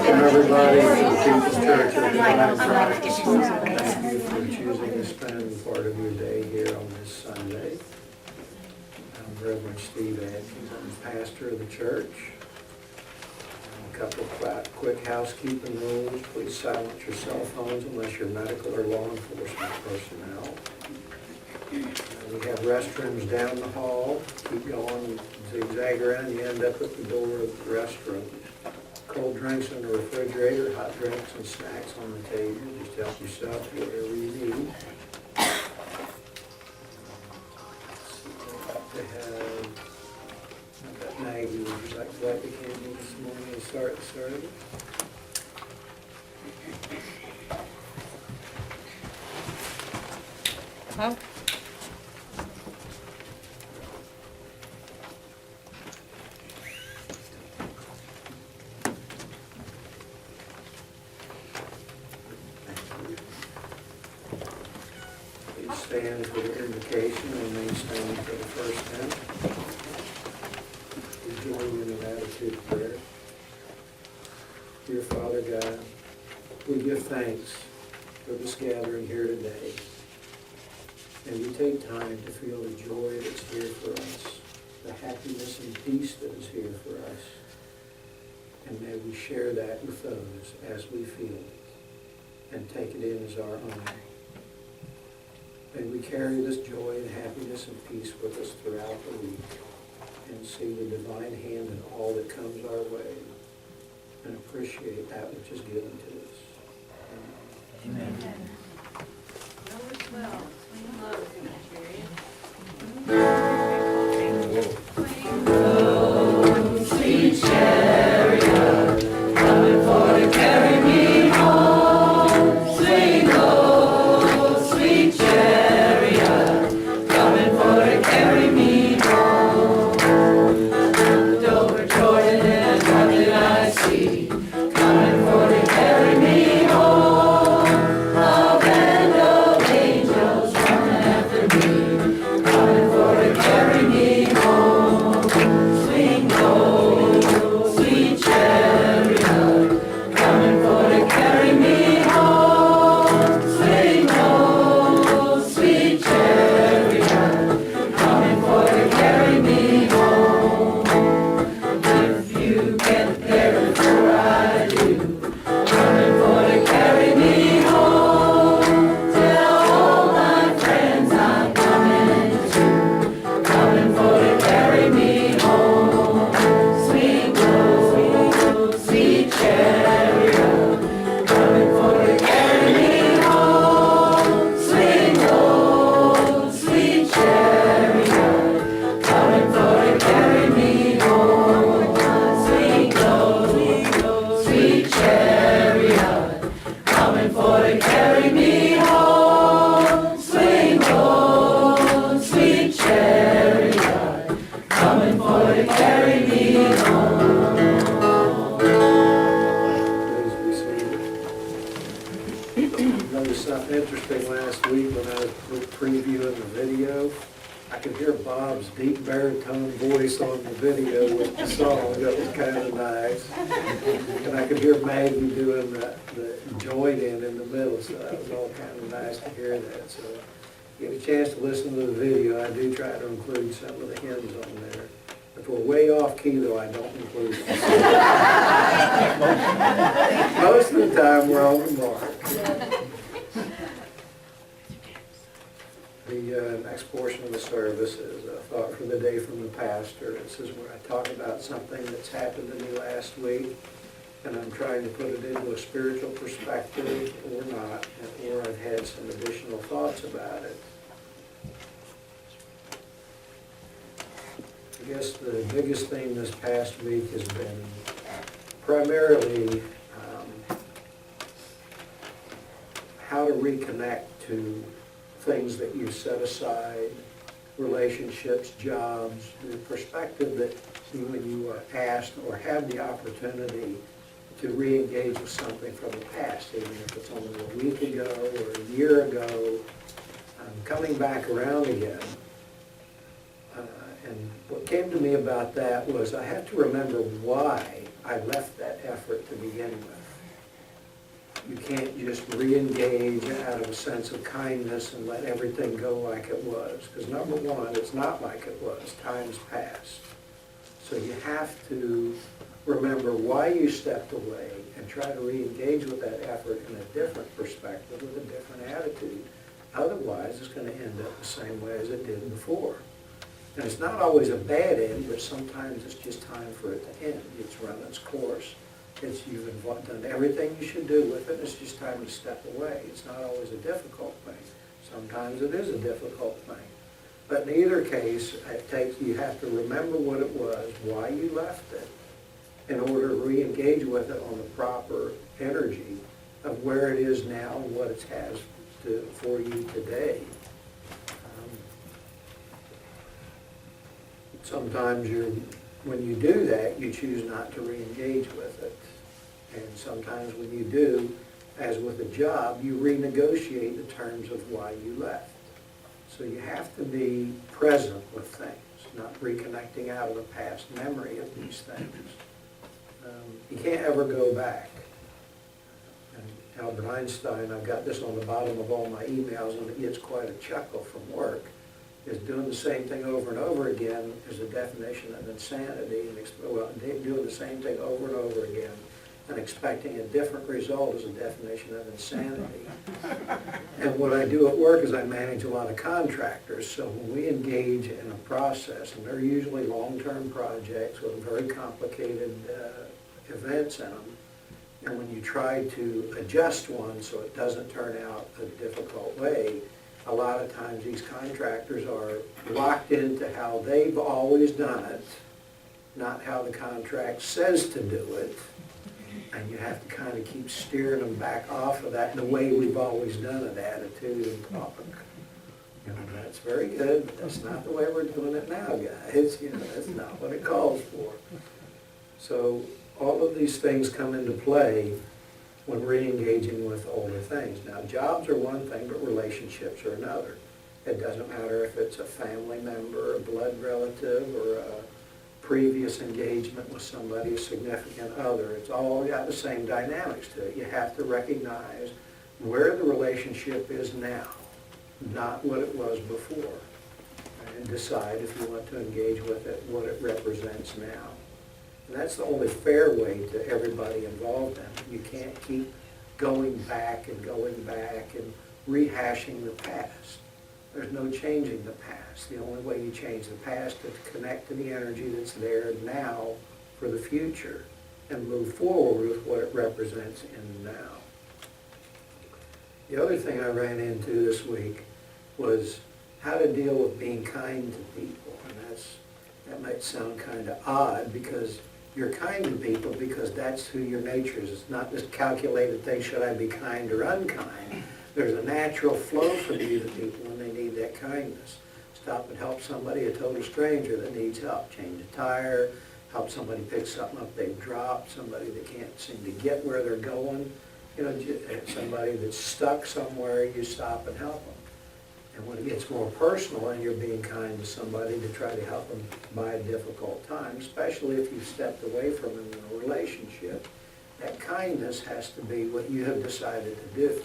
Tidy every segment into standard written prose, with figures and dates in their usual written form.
everybody to People's Church of Divine Christ. Thank you for choosing to spend part of your day here on this Sunday. I'm Reverend Steve Ashkhen. I'm the pastor of the church. A couple of quick housekeeping rules. Please silence your cell phones unless you're medical or law enforcement personnel. We have restrooms down the hall. Keep going, zigzag around, you end up at the door of the restroom. Cold drinks in the refrigerator, hot drinks and snacks on the table. Just help yourself to whatever you need. I've got Maggie, would you like to light the candle this morning and start the service? Oh. Please stand for the invocation and remain standing for the first hymn. Please join in an attitude of prayer. Dear Father God, we give thanks for this gathering here today. And we take time to feel the joy that's here for us, the happiness and peace that is here for us. And may we share that with those as we feel it and take it in as our own. May we carry this joy and happiness and peace with us throughout the week and see the divine hand in all that comes our way and appreciate that which is given to us. Amen. Amen. Number 12, swing low, sweet chariot, coming for to carry me home. Swing low, sweet chariot, coming for to carry me home. Over Jordan and what did I see? Coming for to carry me home. A band of angels running after me, coming for to carry me home. Swing low, sweet chariot, coming for to carry me home. Swing low, sweet chariot, coming for to carry me home. If you get there before I do, coming for to carry me home. Tell all my friends I'm coming too, coming for to carry me home. Swing low, sweet chariot, coming for to carry me home. Swing low, sweet chariot, coming for to carry me home. Swing low, sweet chariot, coming for to carry me home. Swing low, sweet chariot, coming for to carry me home. Please be seated. Noticed something interesting last week when I was previewing the video. I could hear Bob's deep baritone voice on the video with the song. That was kind of nice. And I could hear Maggie doing the join in the middle, so that was all kind of nice to hear that. So if you get a chance to listen to the video, I do try to include some of the hymns on there. If we're way off key, though, I don't include them. Most of the time, we're on the mark. The next portion of the service is a thought for the day from the pastor. This is where I talk about something that's happened to me last week, and I'm trying to put it into a spiritual perspective or not, or I've had some additional thoughts about it. I guess the biggest theme this past week has been primarily how to reconnect to things that you set aside, relationships, jobs, the perspective that when you are asked or have the opportunity to re-engage with something from the past, even if it's only a week ago or a year ago, coming back around again. And what came to me about that was I have to remember why I left that effort to begin with. You can't just re-engage out of a sense of kindness and let everything go like it was. Because number one, it's not like it was. Time's passed. So you have to remember why you stepped away and try to re-engage with that effort in a different perspective, with a different attitude. Otherwise, it's going to end up the same way as it did before. And it's not always a bad end, but sometimes it's just time for it to end. It's run its course. You've done everything you should do with it. It's just time to step away. It's not always a difficult thing. Sometimes it is a difficult thing. But in either case, you have to remember what it was, why you left it, in order to re-engage with it on the proper energy of where it is now and what it has for you today. Sometimes when you do that, you choose not to re-engage with it. And sometimes when you do, as with a job, you renegotiate the terms of why you left. So you have to be present with things, not reconnecting out of the past memory of these things. You can't ever go back. And Albert Einstein, I've got this on the bottom of all my emails, and it gets quite a chuckle from work, is doing the same thing over and over again is a definition of insanity. And doing the same thing over and over again and expecting a different result is a definition of insanity. And what I do at work is I manage a lot of contractors, so when we engage in a process, and they're usually long-term projects with very complicated events in them, and when you try to adjust one so it doesn't turn out a difficult way, a lot of times these contractors are locked into how they've always done it, not how the contract says to do it. And you have to kind of keep steering them back off of that, the way we've always done it attitude and topic. That's very good, but that's not the way we're doing it now, guys. That's not what it calls for. So all of these things come into play when re-engaging with older things. Now, jobs are one thing, but relationships are another. It doesn't matter if it's a family member, a blood relative, or a previous engagement with somebody, a significant other. It's all got the same dynamics to it. You have to recognize where the relationship is now, not what it was before, and decide if you want to engage with it, what it represents now. And that's the only fair way to everybody involved in it. You can't keep going back and rehashing the past. There's no changing the past. The only way you change the past is to connect to the energy that's there now for the future and move forward with what it represents in the now. The other thing I ran into this week was how to deal with being kind to people. And that might sound kind of odd, because you're kind to people because that's who your nature is. It's not this calculated thing, should I be kind or unkind? There's a natural flow from you to people when they need that kindness. Stop and help somebody, a total stranger that needs help. Change a tire, help somebody pick something up they've dropped, somebody that can't seem to get where they're going. Somebody that's stuck somewhere, you stop and help them. And when it gets more personal and you're being kind to somebody to try to help them by a difficult time, especially if you've stepped away from them in a relationship, that kindness has to be what you have decided to do.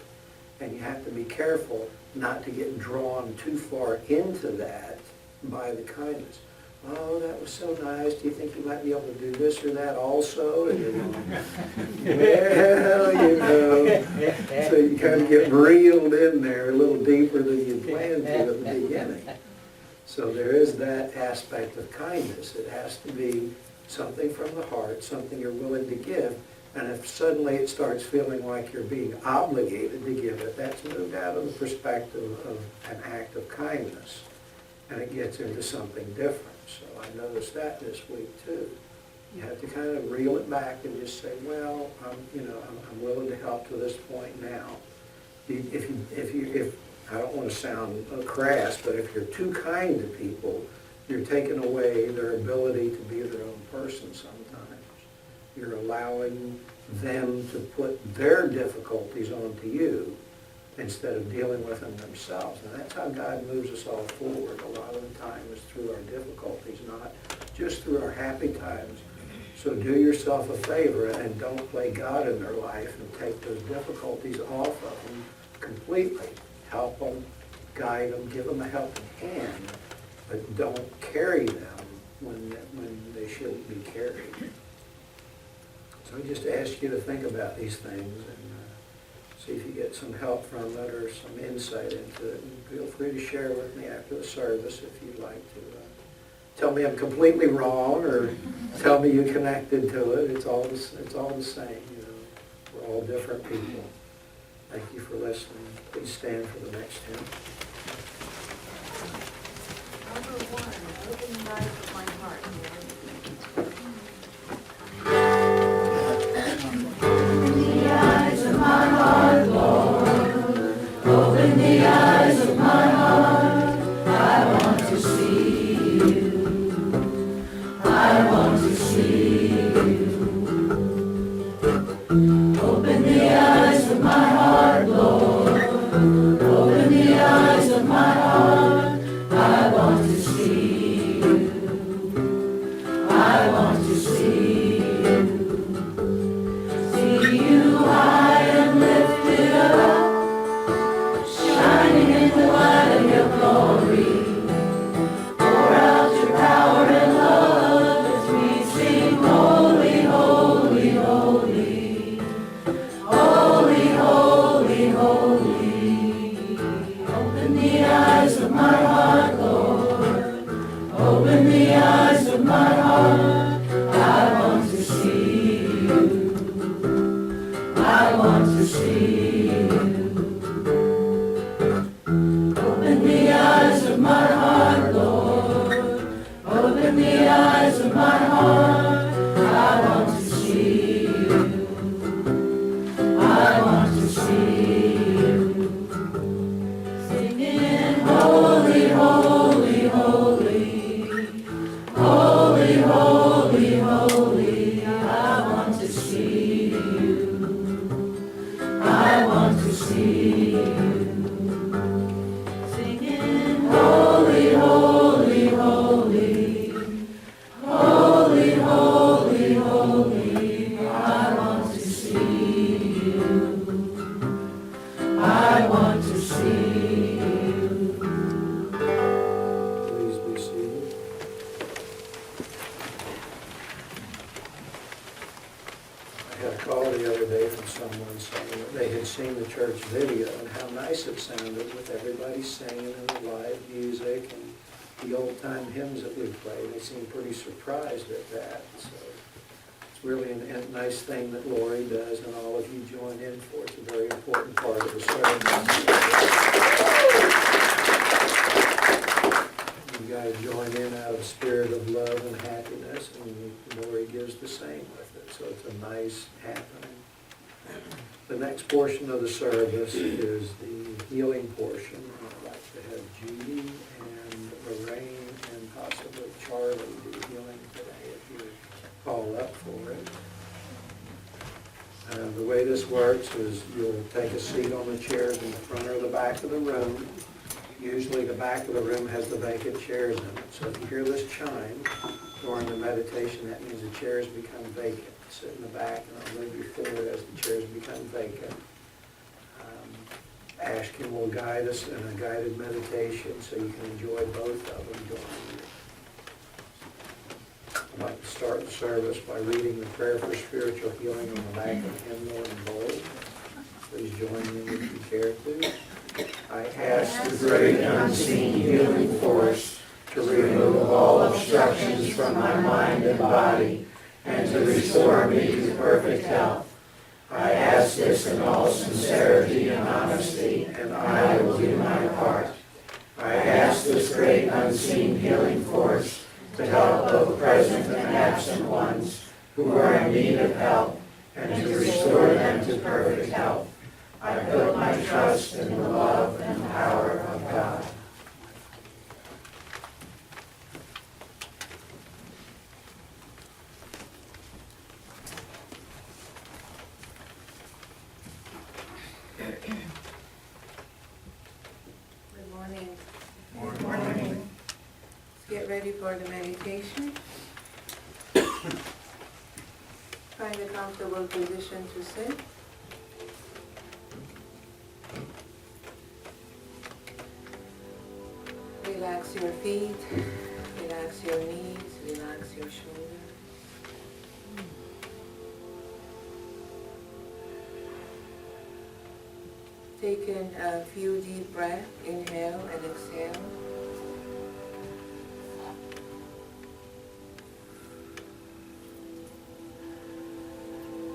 And you have to be careful not to get drawn too far into that by the kindness. Oh, that was so nice. Do you think you might be able to do this or that also? And you're going, well, So you kind of get reeled in there a little deeper than you planned to at the beginning. So there is that aspect of kindness. It has to be something from the heart, something you're willing to give. And if suddenly it starts feeling like you're being obligated to give it, that's moved out of the perspective of an act of kindness, and it gets into something different. So I noticed that this week too. You have to kind of reel it back and just say, well, I'm willing to help to this point now. If I don't want to sound crass, but if you're too kind to people, you're taking away their ability to be their own person sometimes. You're allowing them to put their difficulties onto you instead of dealing with them themselves. And that's how God moves us all forward. A lot of the time is through our difficulties, not just through our happy times. So do yourself a favor and don't play God in their life and take those difficulties off of them completely. Help them, guide them, give them a helping hand, but don't carry them when they shouldn't be carried. So I just ask you to think about these things and see if you get some help from it or some insight into it. And feel free to share with me after the service if you'd like to. Tell me I'm completely wrong or tell me you connected to it. It's all the same. You know, we're all different people. Thank you for listening. Please stand for the next hymn. Number 1, open the eyes of my heart. Open the eyes of my heart, Lord. Open the eyes of my heart. I want to see you. I want to see you. Open the eyes of my heart, Lord. Open the eyes of my heart. I want to see you. I want to see you. See you high and lifted up, shining in the light of your glory. Pour out your power and love as we sing, holy, holy, holy. Holy, holy, holy. Open the eyes of my heart, Lord. Open the eyes of my heart. I want to see you. I want to see you. Open the eyes of my heart, Lord. Open the eyes of my heart. I want to see you. I want to see you. Singing, holy, holy, holy. Holy, holy, holy. I want to see you. I want to see you. Singing, holy, holy, holy. Holy, holy, holy. I want to see you. I want to see you. Please be seated. I had a call the other day from someone saying that they had seen the church video and how nice it sounded with everybody singing and the live music and the old-time hymns that we played. They seemed pretty surprised at that. So it's really a nice thing that Lori does and all of you join in for. It's a very important part of the service. You guys join in out of a spirit of love and happiness, and Lori gives the same with it. So it's a nice happening. The next portion of the service is the healing portion. I'd like to have Judy and Lorraine and possibly Charlie do healing today if you call up for it. The way this works is you'll take a seat on the chairs in the front or the back of the room. Usually the back of the room has the vacant chairs in it. So if you hear this chime during the meditation, that means the chairs become vacant. Sit in the back and I'll move you forward as the chairs become vacant. Ashkhen will guide us in a guided meditation so you can enjoy both of them during you. I'd like to start the service by reading the prayer for spiritual healing on the back of the hymnal in bold. Please join me if you care to. I ask the great unseen healing force to remove all obstructions from my mind and body and to restore me to perfect health. I ask this in all sincerity and honesty, and I will do my part. I ask this great unseen healing force to help both present and absent ones who are in need of help and to restore them to perfect health. I put my trust in the love and power of God. Good morning. Good morning. Let's get ready for the meditation. Find a comfortable position to sit. Relax your feet, relax your knees, relax your shoulders. Take in a few deep breaths, inhale and exhale.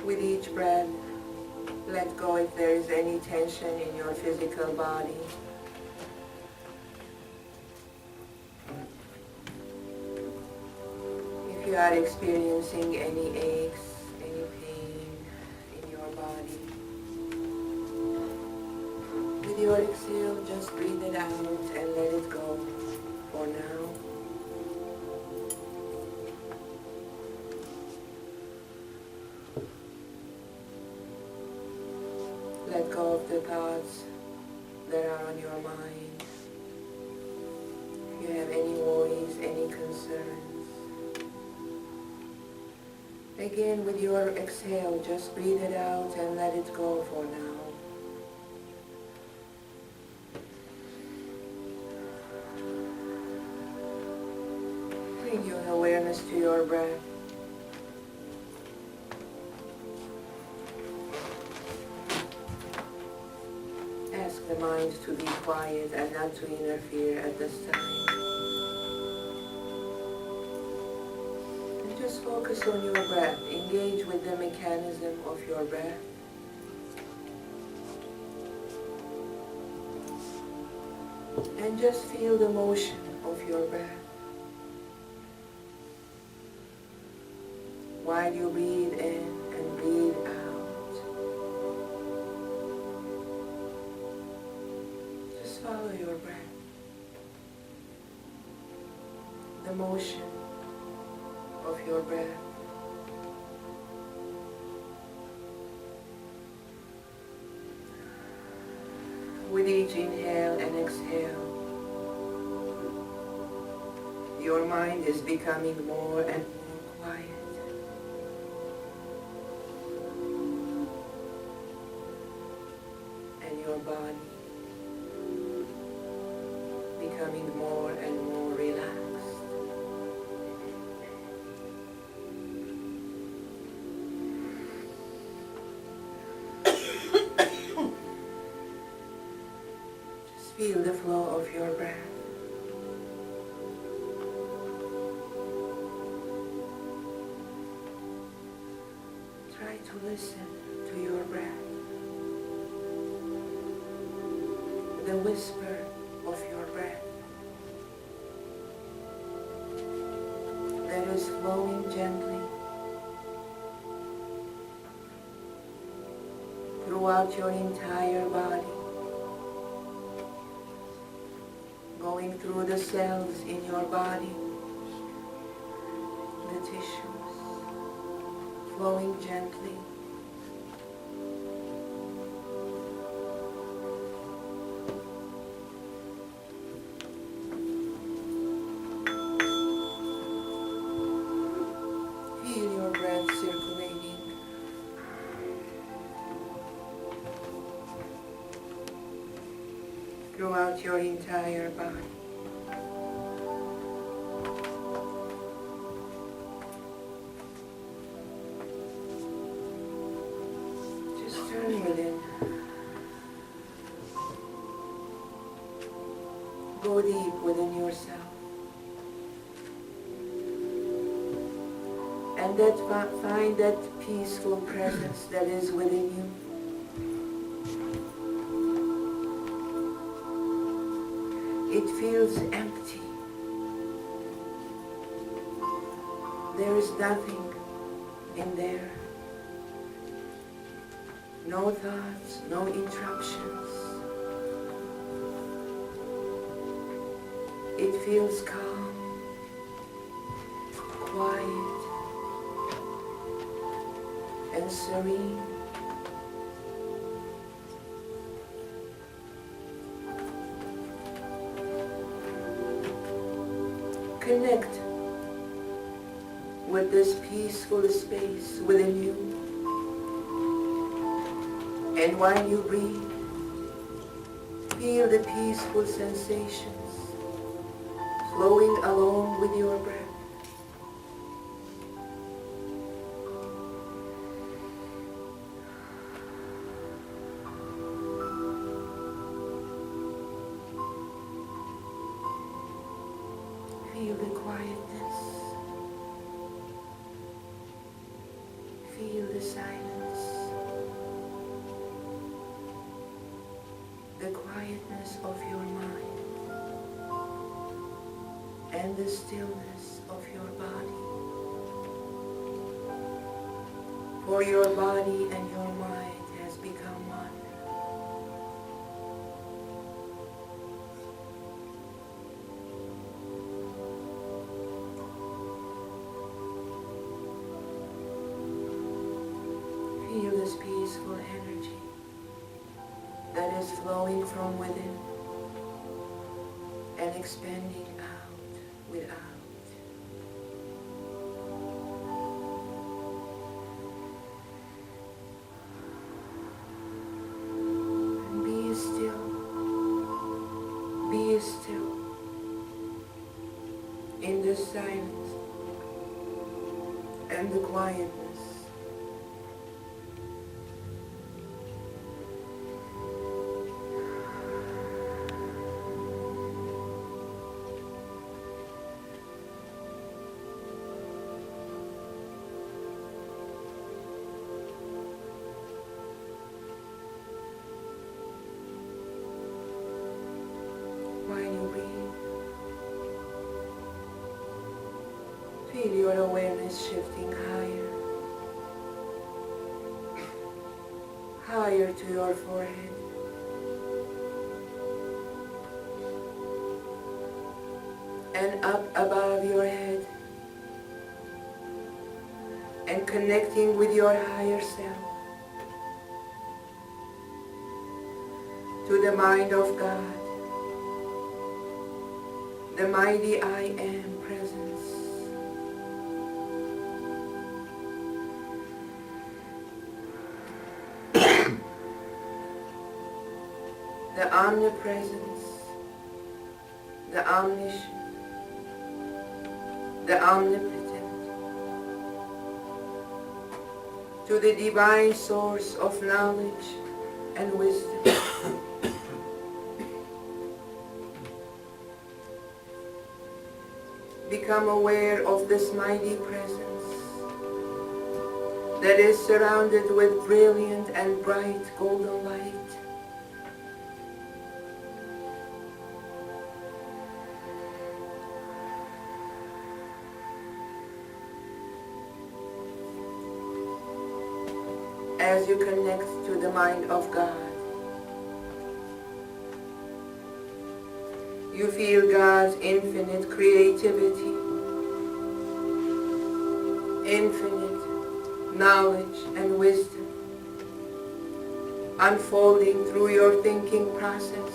With each breath, let go if there is any tension in your physical body. If you are experiencing any aches, any pain in your body, with your exhale, just breathe it out and let it go for now. Let go of the thoughts that are on your mind. If you have any worries, any concerns. Again, with your exhale, just breathe it out and let it go for now. Bring your awareness to your breath. Ask the mind to be quiet and not to interfere at this time. And just focus on your breath. Engage with the mechanism of your breath. And just feel the motion of your breath. While you breathe in and breathe out. Follow your breath, the motion of your breath. With each inhale and exhale, your mind is becoming more and more quiet. And your body becoming more and more relaxed. Just feel the flow of your breath. Try to listen to your breath. The whisper of your breath that is flowing gently throughout your entire body, going through the cells in your body, the tissues, flowing gently. Throughout your entire body. Just turn within. Go deep within yourself. And find that peaceful presence that is within you. It feels empty. There is nothing in there. No thoughts, no interruptions. It feels calm, quiet, and serene. Connect with this peaceful space within you. And while you breathe, feel the peaceful sensations flowing along with your breath. Feel the quietness. Feel the silence. The quietness of your mind and the stillness of your body. For your body and your mind has become one. Feel this peaceful energy that is flowing from within and expanding out without. And be still in the silence and the quietness. While you breathe, feel your awareness shifting higher to your forehead. And up above your head, and connecting with your higher self, to the mind of God, the mighty I Am presence. The omnipresence, the omniscient, the omnipotent, to the divine source of knowledge and wisdom. Become aware of this mighty presence that is surrounded with brilliant and bright golden light. As you connect to the mind of God, you feel God's infinite creativity, infinite knowledge and wisdom unfolding through your thinking process.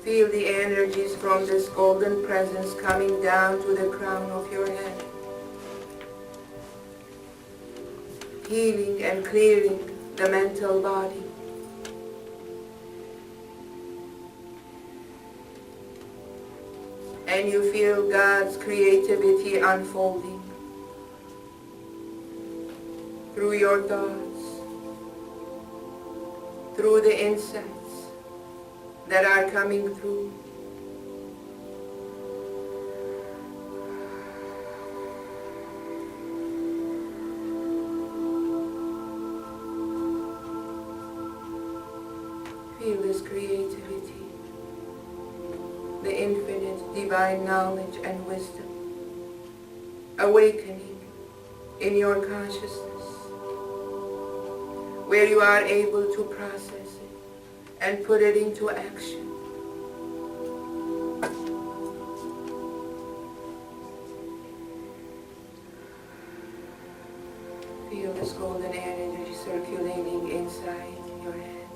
Feel the energies from this golden presence coming down to the crown of your head, healing and clearing the mental body. And you feel God's creativity unfolding through your thoughts, through the insights that are coming through. Feel this creativity, the infinite divine knowledge and wisdom awakening in your consciousness, where you are able to process it and put it into action. Feel this golden energy circulating inside your head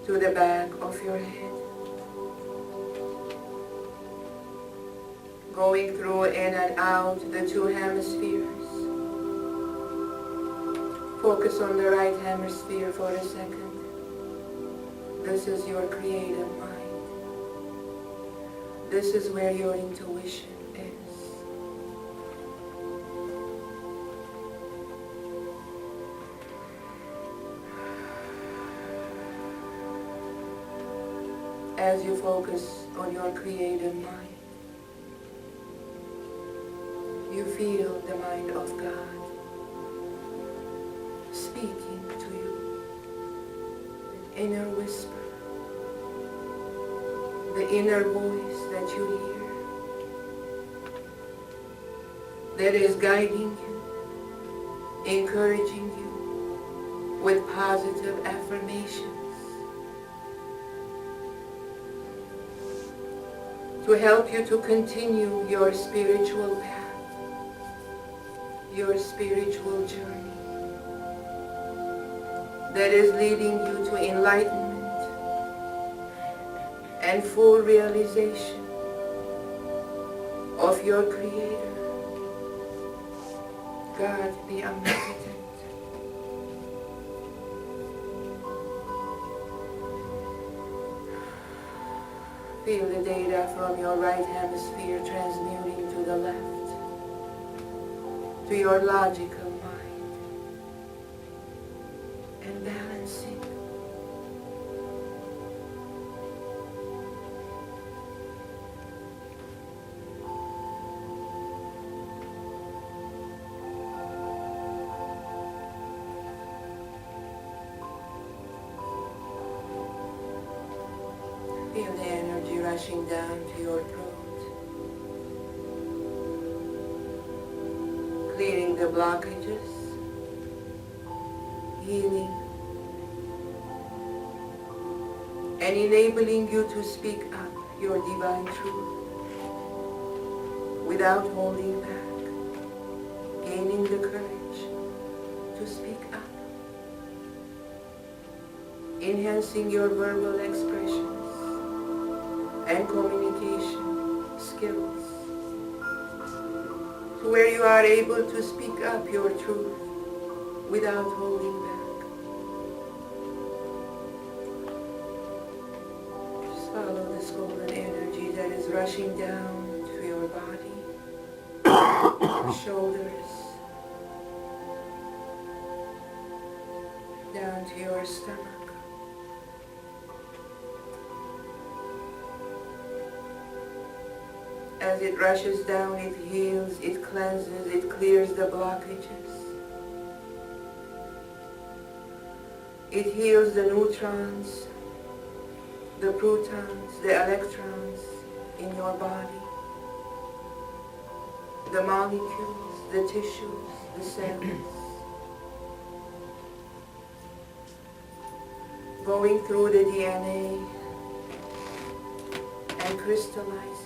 to the back of your head, going through in and out the two hemispheres. Focus on the right hemisphere for a second. This is your creative mind. This is where your intuition is. As you focus on your creative mind, you feel the mind of God speaking to you, inner whisper, the inner voice that you hear, that is guiding you, encouraging you with positive affirmations, to help you to continue your spiritual path, your spiritual journey that is leading you to enlightenment and full realization of your Creator, God the Omnipotent. Feel the data from your right hemisphere transmuting to the left, to your logical mind, and balancing. Feel the energy rushing down to your throat, clearing the blockages, healing, and enabling you to speak up your divine truth without holding back, gaining the courage to speak up, enhancing your verbal expressions and communication skills, to where you are able to speak up your truth without holding back. Just follow this golden energy that is rushing down to your body, your shoulders, down to your stomach. As it rushes down, it heals, it cleanses, it clears the blockages. It heals the neutrons, the protons, the electrons in your body, the molecules, the tissues, the cells. Going through the DNA and crystallizing.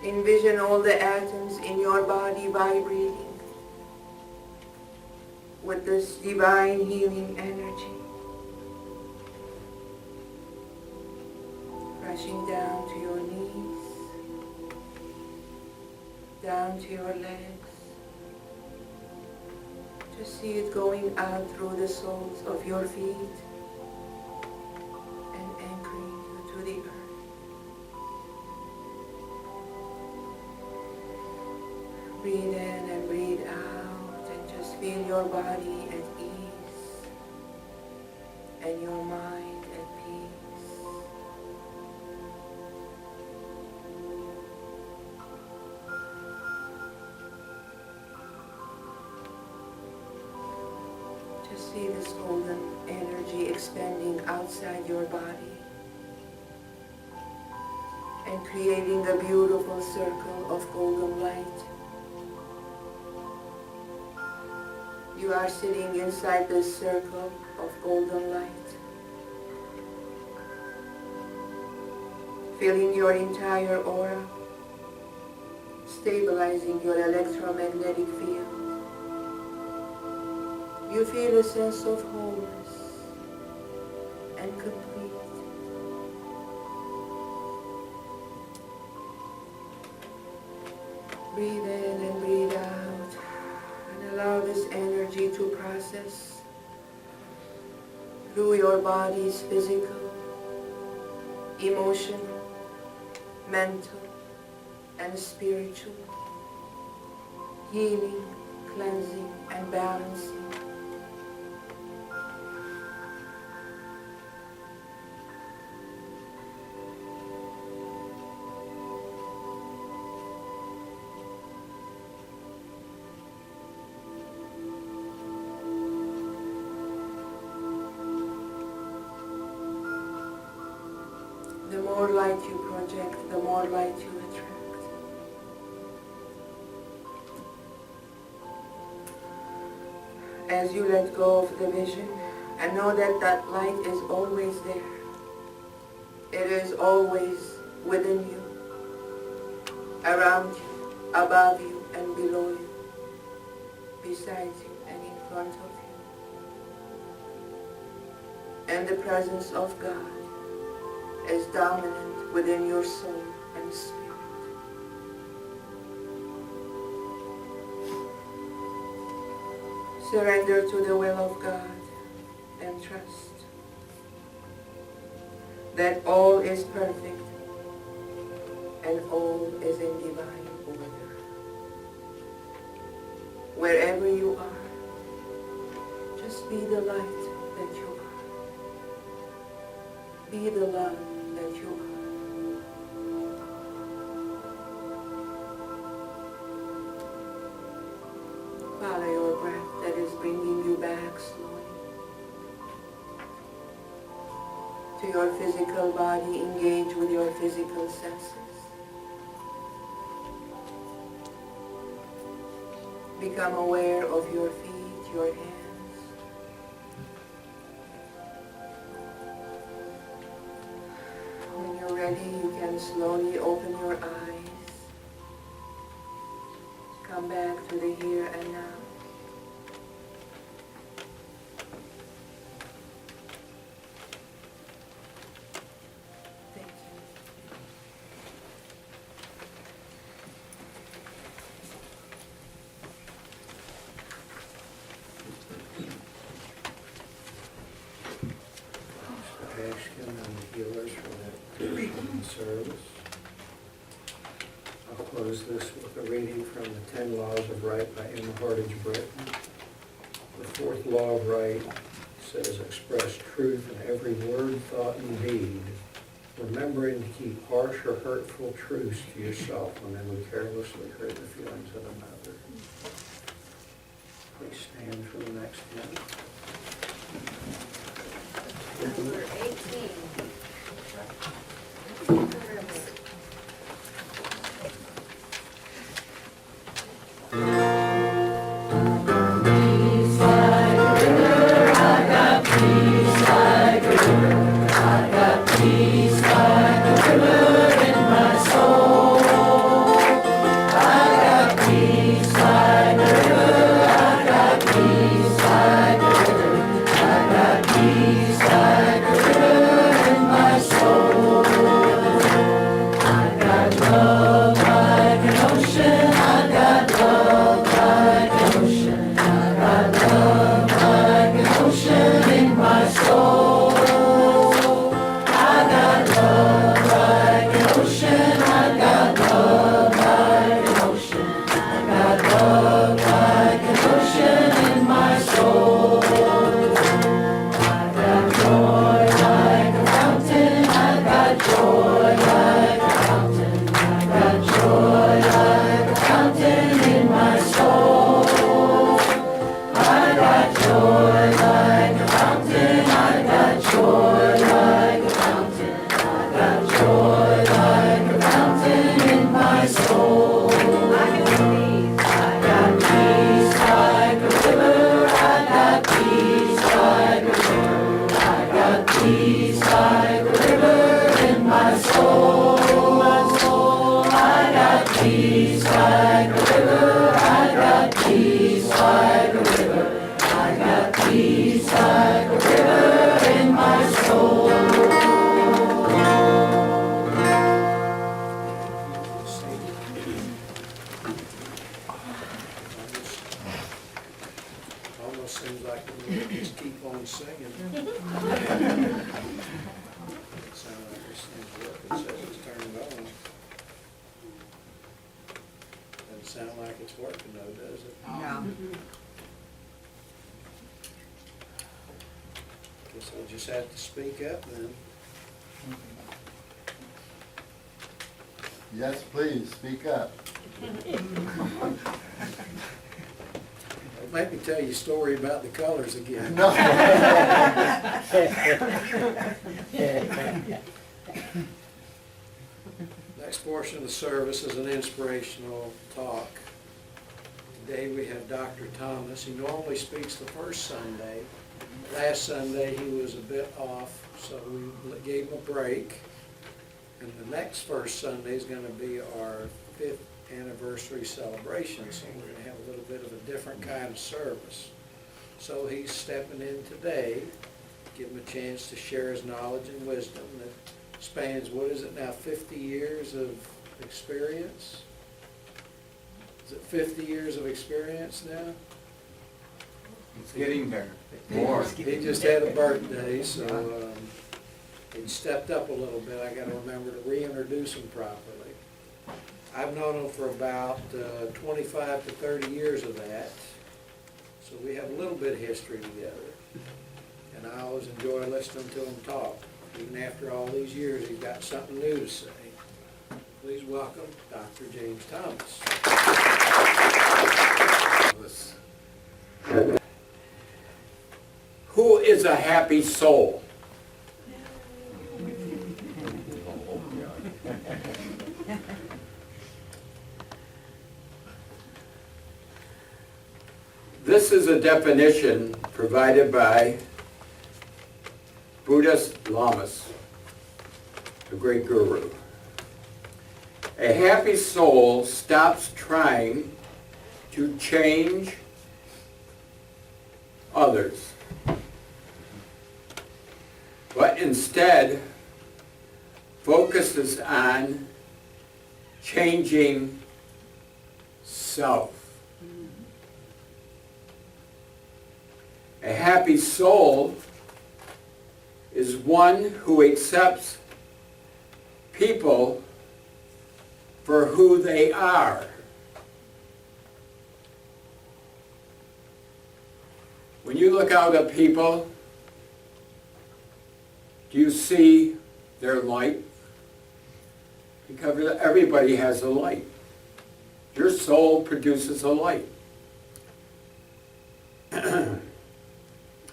Envision all the atoms in your body vibrating with this divine healing energy, rushing down to your knees, down to your legs. Just see it going out through the soles of your feet and anchoring you to the earth. Breathe in and breathe out, and just feel your body at ease and your mind at peace. Just see this golden energy expanding outside your body and creating a beautiful circle of golden light. You are sitting inside this circle of golden light, filling your entire aura, stabilizing your electromagnetic field. You feel a sense of wholeness, and complete. Breathe in and breathe out, and allow this energy to process through your body's physical, emotional, mental, and spiritual, healing, cleansing, and balancing. The more light you project, the more light you attract. As you let go of the vision and know that that light is always there. It is always within you, around you, above you and below you, beside you and in front of you. And the presence of God is dominant within your soul and spirit. Surrender to the will of God and trust that all is perfect and all is in divine order. Wherever you are, just be the light that you are. Be the love that you are. Follow your breath that is bringing you back slowly to your physical body. Engage with your physical senses. Become aware of your feet, your hands. When you're ready, you can slowly open your eyes. Come back to the here and now. Thank you. Ashkhen and the healers for that service. I'll close this with a reading from the 10 Laws of Right by Emma Hardage Britton. The fourth law of right says, express truth in every word, thought, and deed, remembering to keep harsh or hurtful truths to yourself when they would carelessly hurt the feelings of another. Please stand for the next hymn. Number 18. Peace like a river in my soul. almost seems like we just keep on singing. It sounds like this thing's working, it says it's turned on. Doesn't sound like it's working though, does it? No. Guess I'll just have to speak up then. Yes, please, speak up. Make me tell you a story about the colors again. No. Next portion of the service is an inspirational talk. Today we have Dr. Thomas. He normally speaks the first Sunday. Last Sunday he was a bit off, so we gave him a break. And the next first Sunday is going to be our 5th anniversary celebration, so we're going to have a little bit of a different kind of service. So he's stepping in today, give him a chance to share his knowledge and wisdom that spans, what is it now, 50 years of experience? Is it 50 years of experience now? It's getting there. More. He just had a birthday, so he stepped up a little bit. I got to remember to reintroduce him properly. I've known him for about 25 to 30 years of that, so we have a little bit of history together. And I always enjoy listening to him talk. Even after all these years, he's got something new to say. Please welcome Dr. James Thomas. Who is a happy soul? This is a definition provided by Buddhist lamas, the great guru. A happy soul stops trying to change others, but instead focuses on changing self. A happy soul is one who accepts people for who they are. When you look out at people, do you see their light? Because everybody has a light. Your soul produces a light.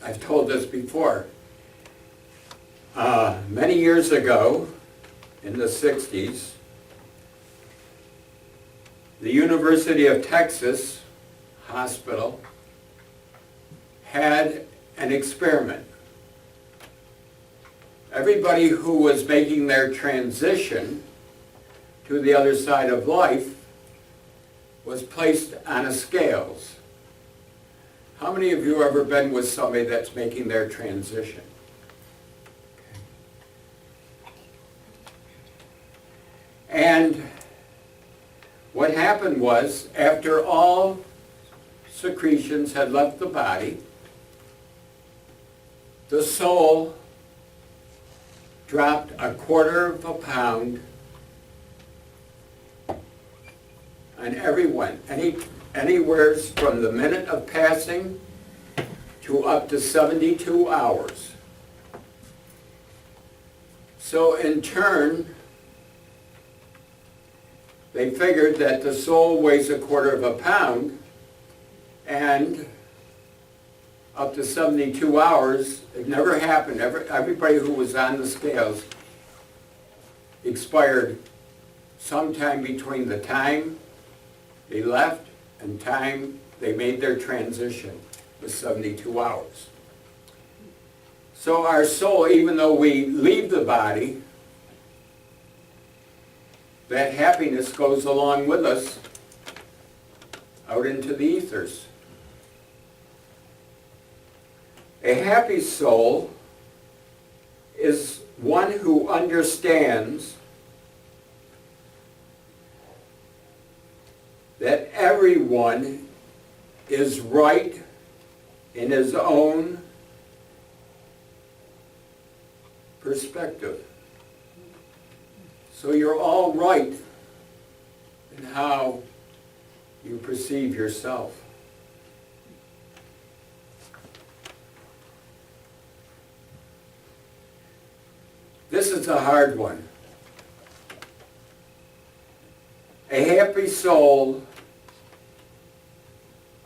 I've told this before. Many years ago, in the 60s, the University of Texas Hospital had an experiment. Everybody who was making their transition to the other side of life was placed on a scales. How many of you have ever been with somebody that's making their transition? And what happened was, after all secretions had left the body, the soul dropped 1/4 pound on everyone, anywhere from the minute of passing to up to 72 hours. So in turn, they figured that the soul weighs 1/4 pound, and up to 72 hours, it never happened. Everybody who was on the scales expired sometime between the time they left and time they made their transition, was 72 hours. So our soul, even though we leave the body, that happiness goes along with us out into the ethers. A happy soul is one who understands that everyone is right in his own perspective. So you're all right in how you perceive yourself. This is a hard one. A happy soul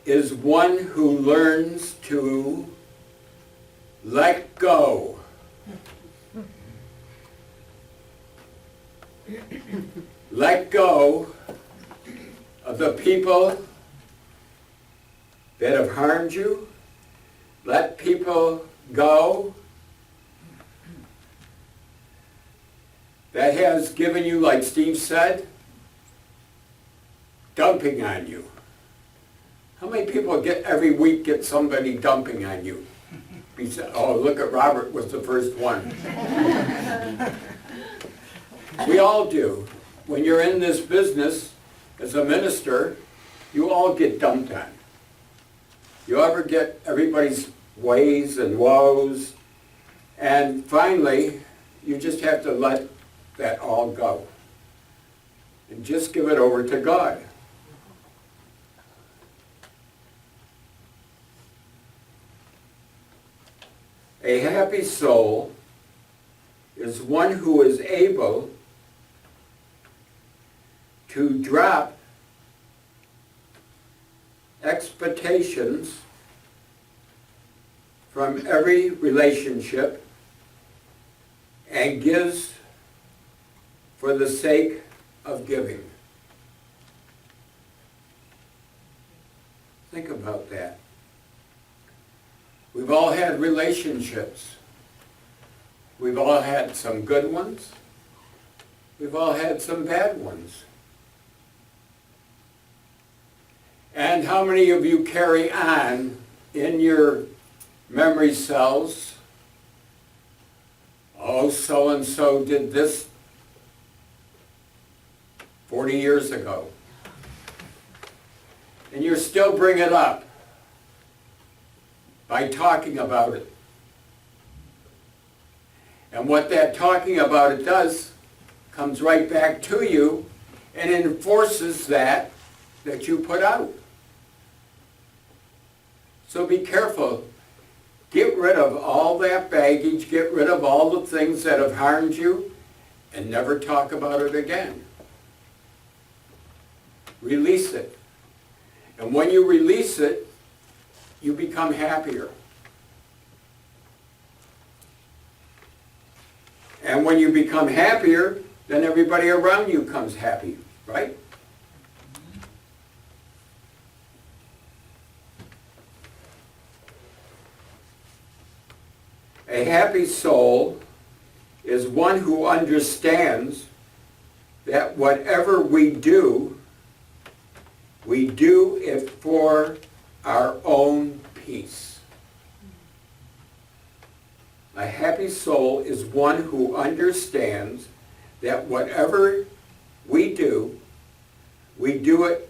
is one who learns to let go. Let go of the people that have harmed you. Let people go that has given you, like Steve said, dumping on you. How many people every week get somebody dumping on you? Oh, look at Robert was the first one. We all do. When you're in this business as a minister, you all get dumped on. You ever get everybody's ways and woes, and finally, you just have to let that all go. And just give it over to God. A happy soul is one who is able to drop expectations from every relationship and gives for the sake of giving. Think about that. We've all had relationships. We've all had some good ones. We've all had some bad ones. And how many of you carry on in your memory cells, oh, so-and-so did this 40 years ago. And you still bring it up by talking about it. And what that talking about it does comes right back to you and enforces that you put out. So be careful. Get rid of all that baggage, get rid of all the things that have harmed you, and never talk about it again. Release it. And when you release it, you become happier. And when you become happier, then everybody around you comes happy, right? A happy soul is one who understands that whatever we do it for our own peace. A happy soul is one who understands that whatever we do it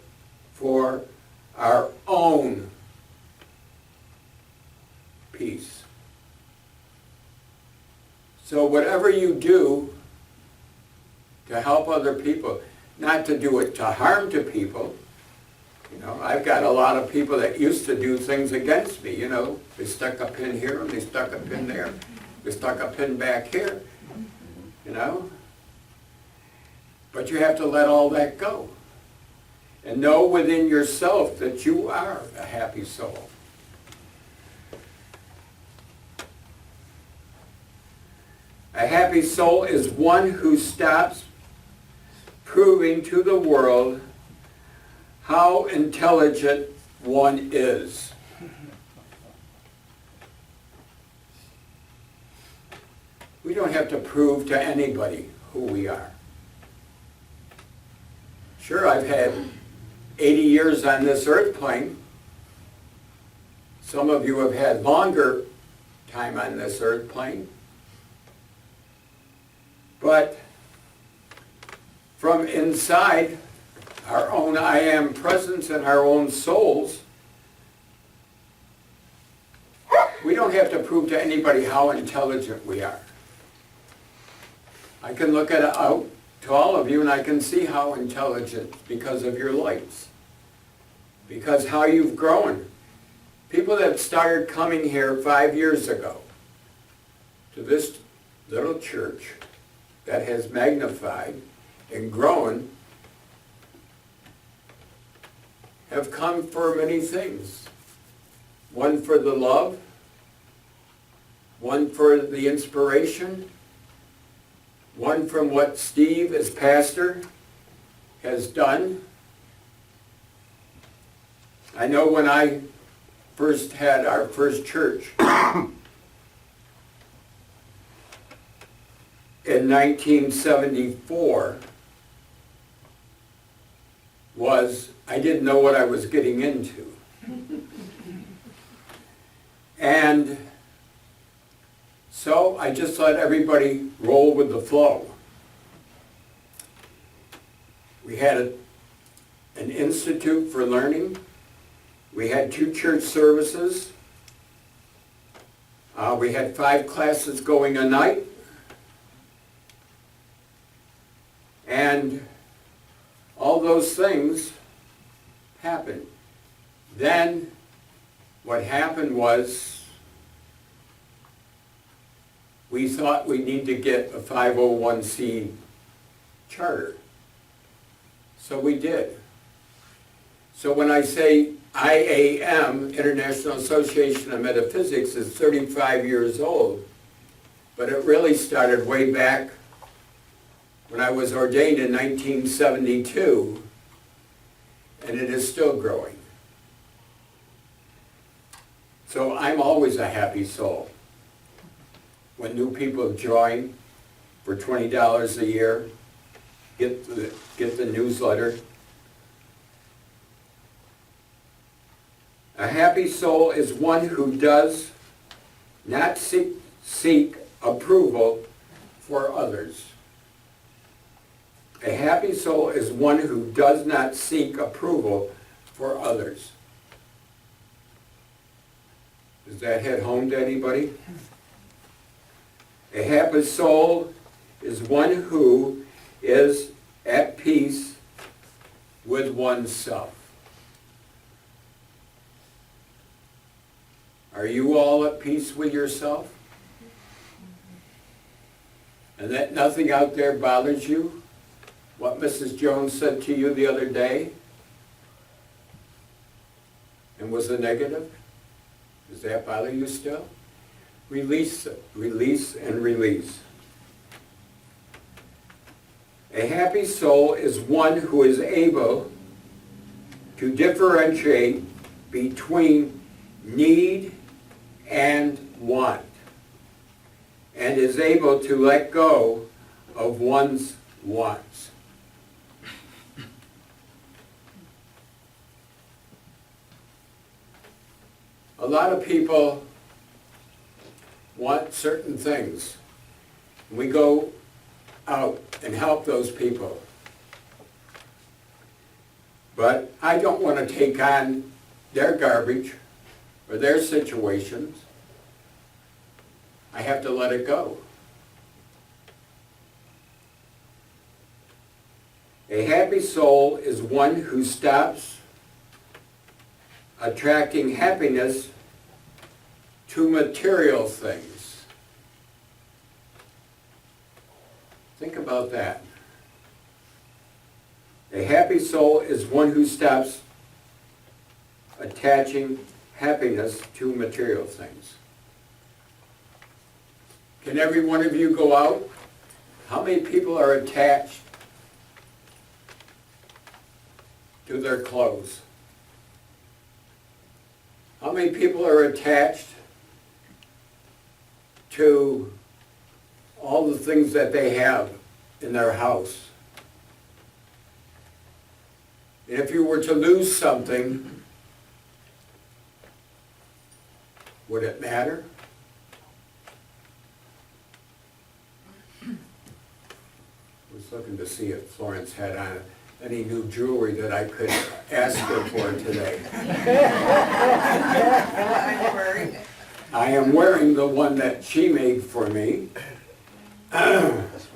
for our own peace. So whatever you do to help other people, not to do it to harm to people. You know, I've got a lot of people that used to do things against me, you know. They stuck a pin here and they stuck a pin there. They stuck a pin back here, you know. But you have to let all that go. And know within yourself that you are a happy soul. A happy soul is one who stops proving to the world how intelligent one is. We don't have to prove to anybody who we are. Sure, I've had 80 years on this earth plane. Some of you have had longer time on this earth plane. But from inside our own I am presence and our own souls, don't have to prove to anybody how intelligent we are. I can look out to all of you and I can see how intelligent because of your lights. Because how you've grown. People that started coming here 5 years ago to this little church that has magnified and grown have come for many things. One for the love, one for the inspiration, one from what Steve as pastor has done. I know when I first had our first church in 1974 I didn't know what I was getting into. And so I just let everybody roll with the flow. We had an institute for learning. We had 2 church services. We had 5 classes going a night. And all those things happened. Then what happened was we thought we need to get a 501c charter. So we did. So when I say IAM, International Association of Metaphysics, is 35 years old, but it really started way back when I was ordained in 1972, and it is still growing. So I'm always a happy soul. When new people join for $20 a year, get the newsletter. A happy soul is one who does not seek approval for others. A happy soul is one who does not seek approval for others. Does that hit home to anybody? A happy soul is one who is at peace with oneself. Are you all at peace with yourself? And that nothing out there bothers you? What Mrs. Jones said to you the other day and was a negative? Does that bother you still? Release it. Release and release. A happy soul is one who is able to differentiate between need and want, and is able to let go of one's wants. A lot of people want certain things. We go out and help those people. But I don't want to take on their garbage or their situations. I have to let it go. A happy soul is one who stops attracting happiness to material things. Think about that. A happy soul is one who stops attaching happiness to material things. Can every one of you go out? How many people are attached to their clothes? How many people are attached to all the things that they have in their house? And if you were to lose something, would it matter? I was looking to see if Florence had on any new jewelry that I could ask her for today. I am wearing the one that she made for me. That's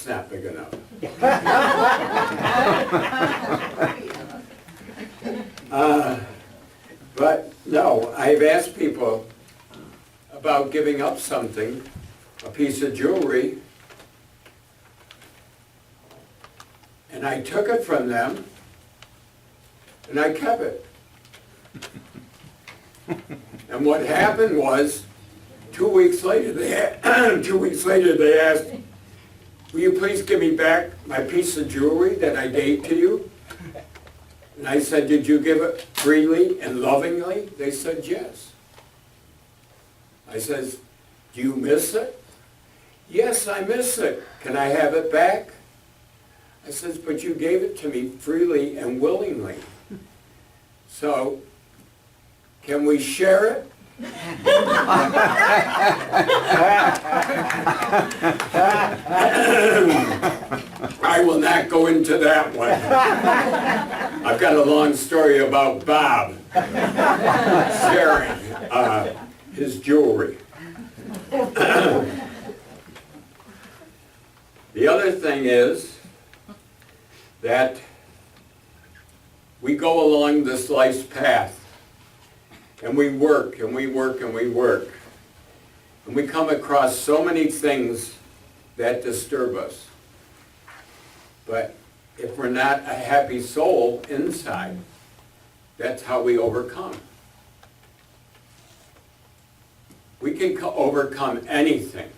not big enough. But no, I've asked people about giving up something, a piece of jewelry, and I took it from them, and I kept it. And what happened was, 2 weeks later, they asked, will you please give me back my piece of jewelry that I gave to you? And I said, did you give it freely and lovingly? They said, yes. I says, do you miss it? Yes, I miss it. Can I have it back? I says, but you gave it to me freely and willingly. So, can we share it? I will not go into that one. I've got a long story about Bob sharing his jewelry. The other thing is that we go along this life's path, and we work, and we work, and we work. And we come across so many things that disturb us. But if we're not a happy soul inside, that's how we overcome. We can overcome anything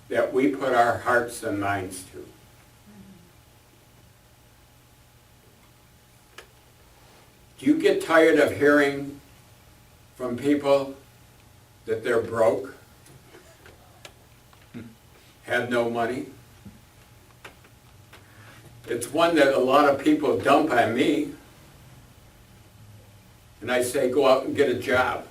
that we put our hearts and minds to. Do you get tired of hearing from people that they're broke, have no money? It's one that a lot of people dump on me. And I say, go out and get a job.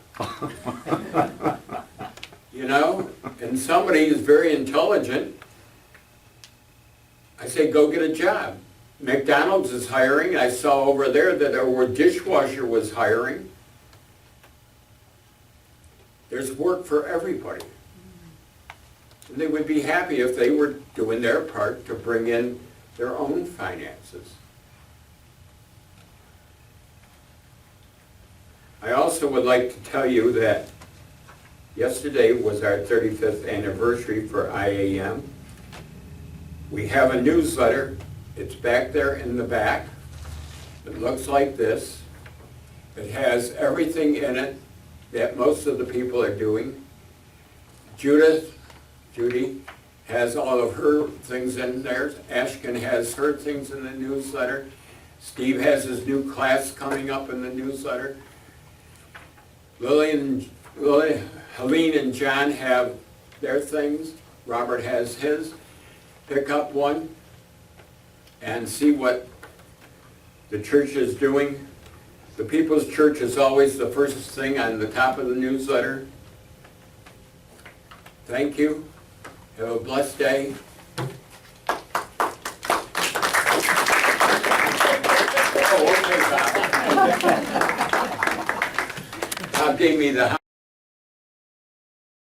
You know? And somebody is very intelligent. I say, go get a job. McDonald's is hiring. I saw over there that a dishwasher was hiring. There's work for everybody. And they would be happy if they were doing their part to bring in their own finances. I also would like to tell you that yesterday was our 35th anniversary for IAM. We have a newsletter. It's back there in the back. It looks like this. It has everything in it that most of the people are doing. Judy, has all of her things in there. Ashkhen has her things in the newsletter. Steve has his new class coming up in the newsletter. Helene and John have their things. Robert has his. Pick up one and see what the church is doing. The People's Church is always the first thing on the top of the newsletter. Thank you. Have a blessed day. Oh, okay, Bob. Bob gave me the